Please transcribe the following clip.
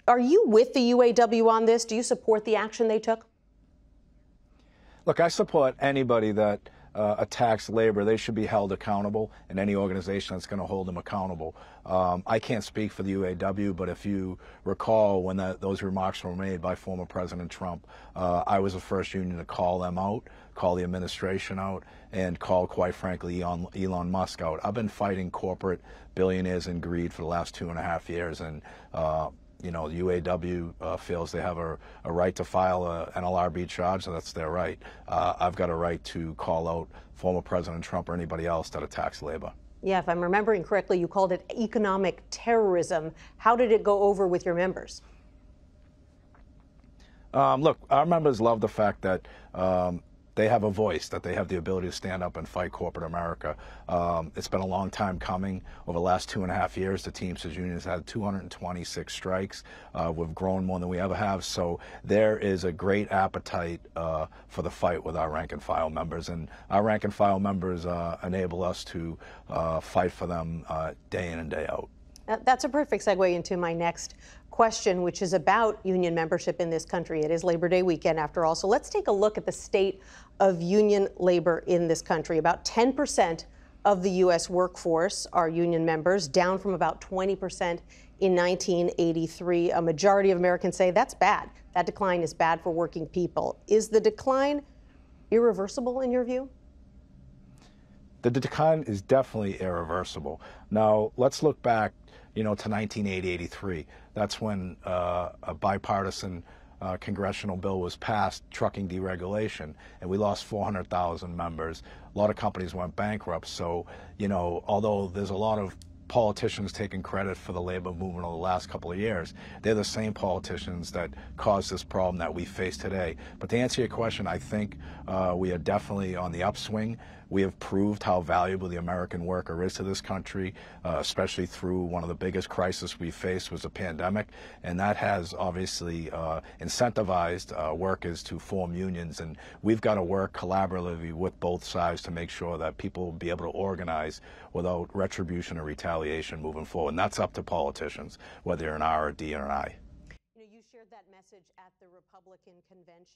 Are you with the UAW on this? Do you support the action they took? Look, I support anybody that attacks labor. They should be held accountable, and any organization that's going to hold them accountable. I can't speak for the UAW, but if you recall when those remarks were made by former President Trump, I was the first union to call them out, call the administration out, and call, quite frankly, Elon Musk out. I've been fighting corporate billionaires and greed for the last 2.5 years, and you know, the UAW feels they have a right to file an NLRB charge, so that's their right. I've got a right to call out former President Trump or anybody else that attacks labor. Yeah, if I'm remembering correctly, you called it economic terrorism. How did it go over with your members? Look, our members love the fact that they have a voice, that they have the ability to stand up and fight corporate America. It's been a long time coming. Over the last 2.5 years, the Teamsters Union has had 226 strikes. We've grown more than we ever have. So there is a great appetite for the fight with our rank and file members. And our rank and file members enable us to fight for them day in and day out. That's a perfect segue into my next question, which is about union membership in this country. It is Labor Day weekend, after all. So let's take a look at the state of union labor in this country. About 10% of the U.S. workforce are union members, down from about 20% in 1983. A majority of Americans say that's bad. That decline is bad for working people. Is the decline irreversible in your view? The decline is definitely irreversible. Now, let's look back, to 1980-83. That's when a bipartisan congressional bill was passed, trucking deregulation, and we lost 400,000 members. A lot of companies went bankrupt. So, although there's a lot of politicians taking credit for the labor movement over the last couple of years, they're the same politicians that caused this problem that we face today. But to answer your question, I think we are definitely on the upswing. We have proved how valuable the American worker is to this country, especially through one of the biggest crises we faced was a pandemic, and that has obviously incentivized workers to form unions, and we've got to work collaboratively with both sides to make sure that people will be able to organize without retribution or retaliation moving forward. And that's up to politicians, whether you're an R, or D, or an I. You shared that message at the Republican convention.